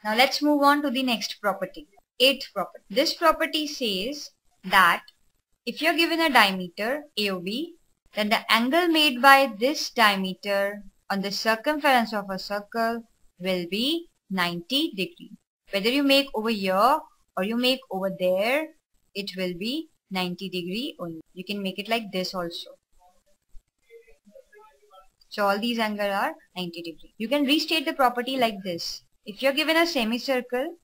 Now let's move on to the next property. Eighth property. This property says that if you're given a diameter AOB, then the angle made by this diameter on the circumference of a circle will be 90 degree. Whether you make over here or you make over there, it will be 90 degree only. You can make it like this also. So all these angles are 90 degree. You can restate the property like this. If you're given a semicircle,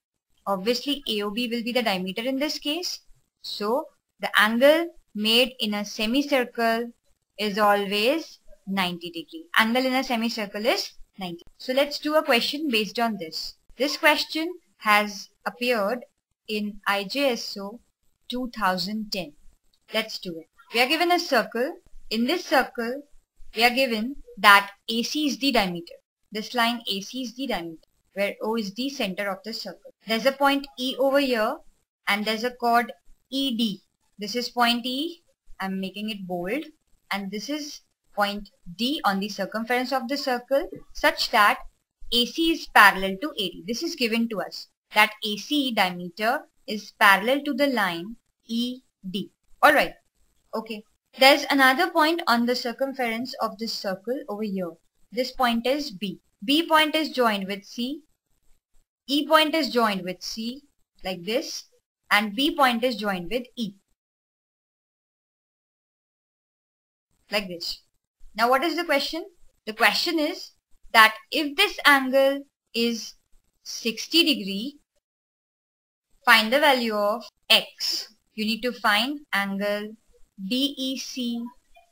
obviously AOB will be the diameter in this case. So the angle made in a semicircle is always 90 degree. Angle in a semicircle is 90. So let's do a question based on this. This question has appeared in IJSO 2010. Let's do it. We are given a circle. In this circle, we are given that AC is the diameter. This line AC is the diameter, where O is the center of the circle. There's a point E over here and there's a chord ED. This is point E. I'm making it bold. And this is point D on the circumference of the circle such that AC is parallel to AD. This is given to us, that AC diameter is parallel to the line ED. Alright. Okay. There's another point on the circumference of this circle over here. This point is B. B point is joined with C. E point is joined with C like this. And B point is joined with E. Like this. Now what is the question? The question is that if this angle is 60 degree, find the value of X. You need to find angle DEC,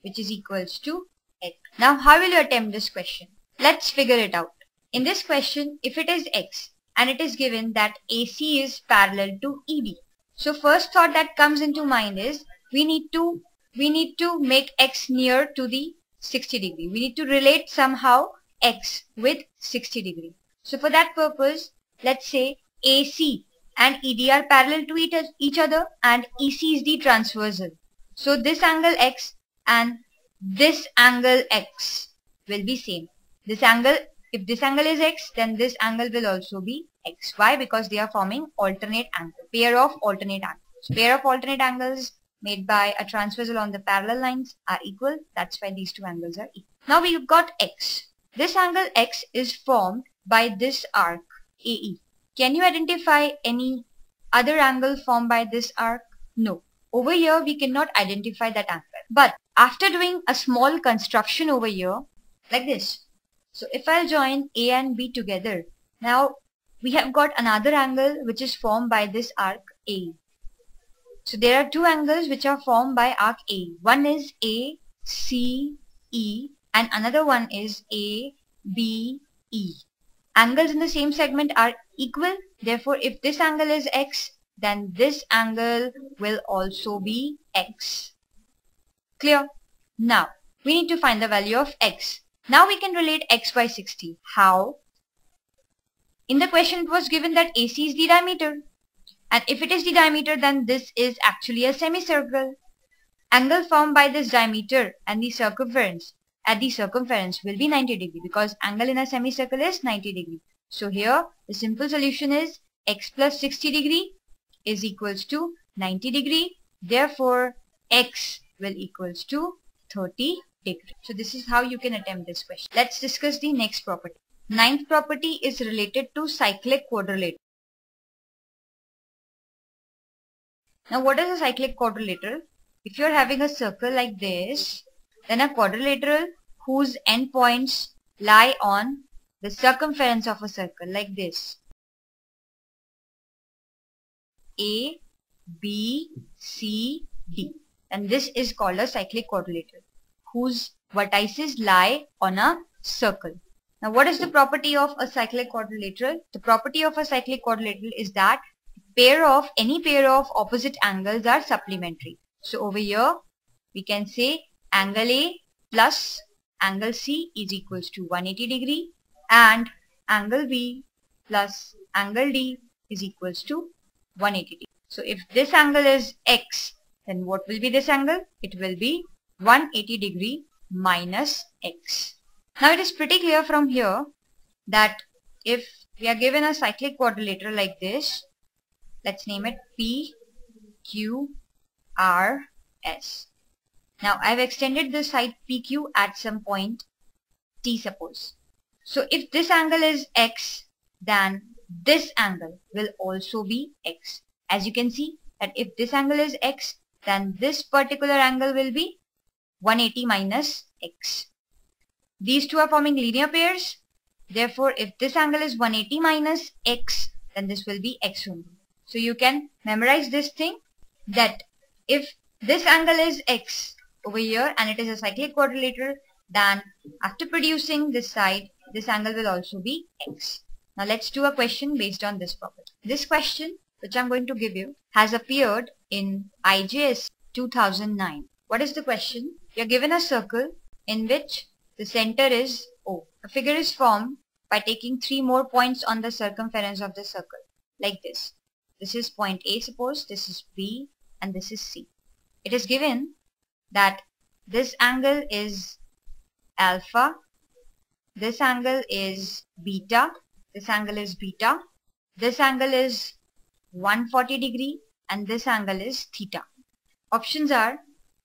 which is equals to X. Now how will you attempt this question? Let's figure it out. In this question, if it is X and it is given that AC is parallel to ED. So first thought that comes into mind is we need to make X near to the 60 degree. We need to relate somehow X with 60 degree. So for that purpose, let's say AC and ED are parallel to each other and EC is the transversal. So this angle X and this angle X will be same. This angle, if this angle is X, then this angle will also be X. Why? Because they are forming alternate angle, pair of alternate angles. Pair of alternate angles made by a transversal on the parallel lines are equal. That's why these two angles are equal. Now we've got X. This angle X is formed by this arc AE. Can you identify any other angle formed by this arc? No. Over here we cannot identify that angle. But after doing a small construction over here, like this. So if I'll join A and B together, now we have got another angle which is formed by this arc A. So there are two angles which are formed by arc A. One is ACE and another one is ABE. Angles in the same segment are equal. Therefore, if this angle is X, then this angle will also be X. Clear? Now, we need to find the value of X. Now we can relate X by 60. How? In the question it was given that AC is the diameter. And if it is the diameter, then this is actually a semicircle. Angle formed by this diameter and the circumference at the circumference will be 90 degree because angle in a semicircle is 90 degree. So here the simple solution is X plus 60 degree is equals to 90 degree. Therefore, X will equals to 30 degree. So this is how you can attempt this question. Let's discuss the next property. Ninth property is related to cyclic quadrilateral. Now what is a cyclic quadrilateral? If you are having a circle like this, then a quadrilateral whose endpoints lie on the circumference of a circle like this. A, B, C, D. And this is called a cyclic quadrilateral whose vertices lie on a circle. Now what is the property of a cyclic quadrilateral? The property of a cyclic quadrilateral is that any pair of opposite angles are supplementary. So over here we can say angle A plus angle C is equals to 180 degree and angle B plus angle D is equals to 180 degree. So if this angle is X, then what will be this angle? It will be 180 degree minus X. Now it is pretty clear from here that if we are given a cyclic quadrilateral like this. Let's name it PQRS. Now I've extended this side PQ at some point T, suppose. So if this angle is X, then this angle will also be X. As you can see that if this angle is X, then this particular angle will be 180 minus X. These two are forming linear pairs. Therefore, if this angle is 180 minus X, then this will be X only. So you can memorize this thing, that if this angle is X over here and it is a cyclic quadrilateral, then after producing this side, this angle will also be X. Now let's do a question based on this property. This question, which I'm going to give you, has appeared in IJSO 2009. What is the question? You're given a circle in which the center is O. A figure is formed by taking 3 more points on the circumference of the circle, like this. This is point A, suppose, this is B, and this is C. It is given that this angle is alpha, this angle is beta, this angle is beta, this angle is 140 degree, and this angle is theta. Options are,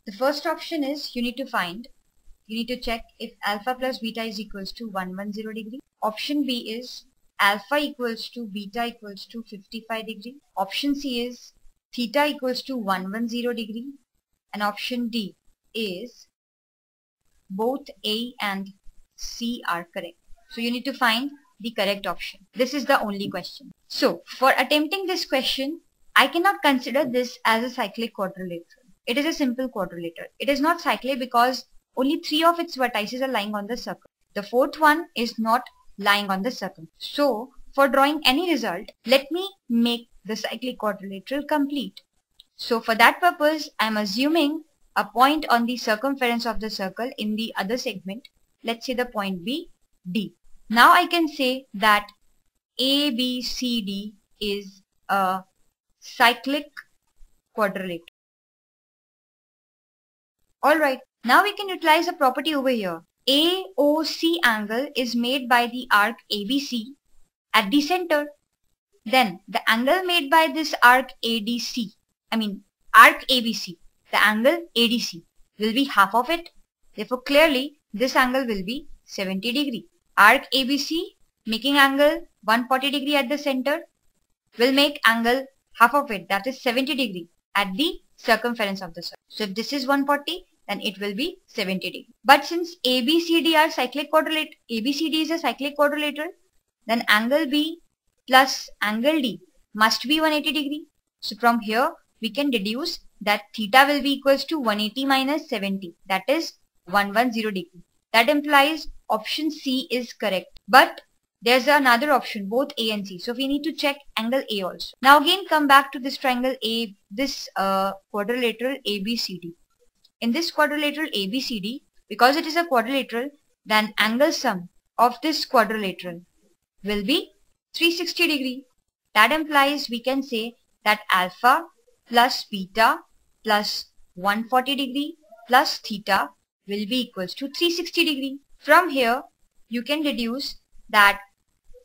the first option is you need to check if alpha plus beta is equals to 110 degree. Option B is alpha equals to beta equals to 55 degree. Option C is theta equals to 110 degree. And option D is both A and C are correct. So you need to find the correct option. This is the only question. So for attempting this question, I cannot consider this as a cyclic quadrilateral. It is a simple quadrilateral. It is not cyclic because only 3 of its vertices are lying on the circle. The 4th one is not lying on the circle. So for drawing any result, let me make the cyclic quadrilateral complete. So for that purpose, I am assuming a point on the circumference of the circle in the other segment. Let's say the point B, D. Now I can say that ABCD is a cyclic quadrilateral. Alright, now we can utilize a property over here. AOC angle is made by the arc ABC at the center. Then the angle made by this arc ABC, the angle ADC will be half of it. Therefore clearly this angle will be 70 degree. Arc ABC making angle 140 degree at the center will make angle half of it, that is 70 degree at the circumference of the circle. So if this is 140, then it will be 70 degree. But since ABCD are cyclic quadrilateral, ABCD is a cyclic quadrilateral, then angle B plus angle D must be 180 degree. So from here we can deduce that theta will be equals to 180 minus 70, that is 110 degree. That implies option C is correct. But there's another option, both A and C. So we need to check angle A also. Now again come back to this triangle A, this quadrilateral ABCD. In this quadrilateral ABCD, because it is a quadrilateral, then angle sum of this quadrilateral will be 360 degree. That implies we can say that alpha plus beta plus 140 degree plus theta will be equals to 360 degree. From here you can deduce that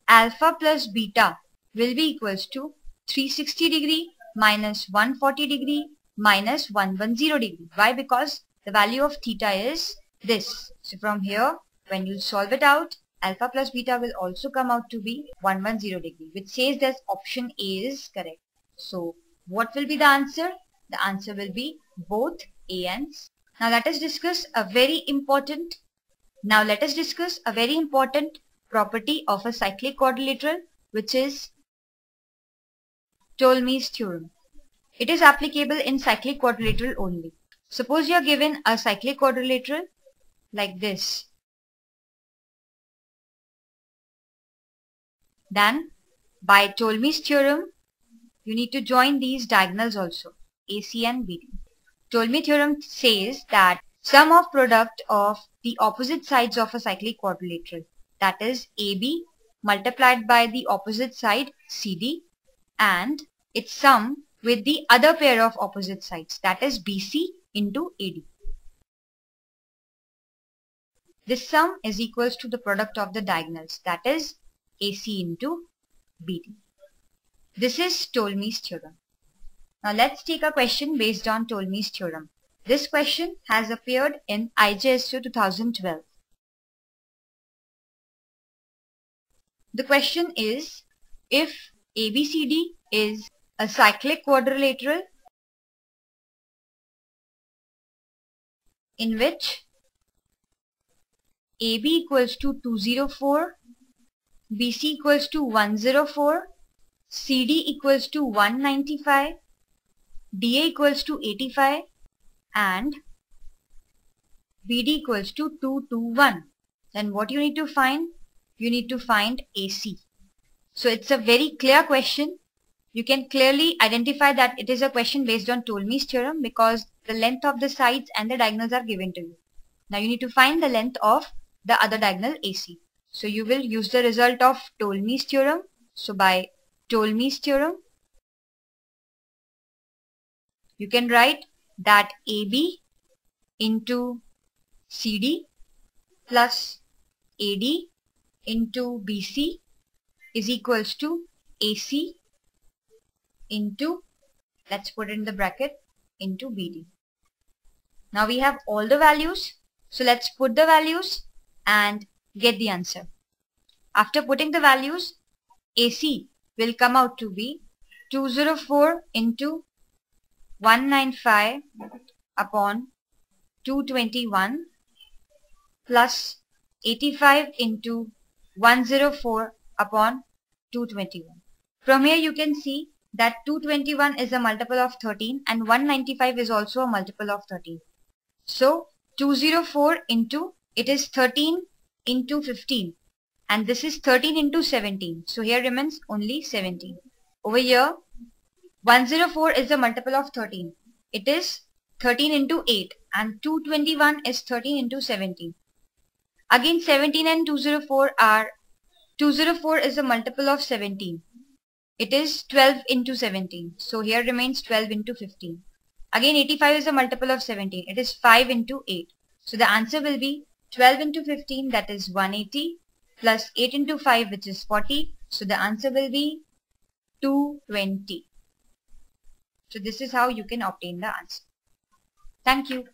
alpha plus beta will be equals to 360 degree minus 140 degree minus 110 degree. Why? Because the value of theta is this. So from here when you solve it out, alpha plus beta will also come out to be 110 degree, which says that option A is correct. So what will be the answer? The answer will be both A and C. Now let us discuss a very important property of a cyclic quadrilateral, which is Ptolemy's theorem. It is applicable in cyclic quadrilateral only. Suppose you are given a cyclic quadrilateral like this. Then by Ptolemy's theorem, you need to join these diagonals also, AC and BD. Ptolemy theorem says that sum of product of the opposite sides of a cyclic quadrilateral, that is AB multiplied by the opposite side CD, and its sum with the other pair of opposite sides, that is BC into AD. This sum is equals to the product of the diagonals, that is AC into BD. This is Ptolemy's theorem. Now let's take a question based on Ptolemy's theorem. This question has appeared in IJSO 2012. The question is, if ABCD is a cyclic quadrilateral in which AB equals to 204, BC equals to 104, CD equals to 195, DA equals to 85 and BD equals to 221. Then what you need to find? You need to find AC. So it's a very clear question. You can clearly identify that it is a question based on Ptolemy's theorem because the length of the sides and the diagonals are given to you. Now you need to find the length of the other diagonal AC. So you will use the result of Ptolemy's theorem. So by Ptolemy's theorem, you can write that AB into CD plus AD into BC is equals to AC into, let's put it in the bracket, into BD. Now we have all the values. So let's put the values and get the answer. After putting the values, AC will come out to be 204 into 195 upon 221 plus 85 into 104 upon 221. From here you can see that 221 is a multiple of 13 and 195 is also a multiple of 13. So 204 into, it is 13 into 15 and this is 13 into 17. So here remains only 17. Over here 104 is a multiple of 13. It is 13 into 8 and 221 is 13 into 17. Again 17 and 204 are, 204 is a multiple of 17. It is 12 into 17. So here remains 12 into 15. Again 85 is a multiple of 17. It is 5 into 8. So the answer will be 12 into 15, that is 180, plus 8 into 5, which is 40. So the answer will be 220. So this is how you can obtain the answer. Thank you.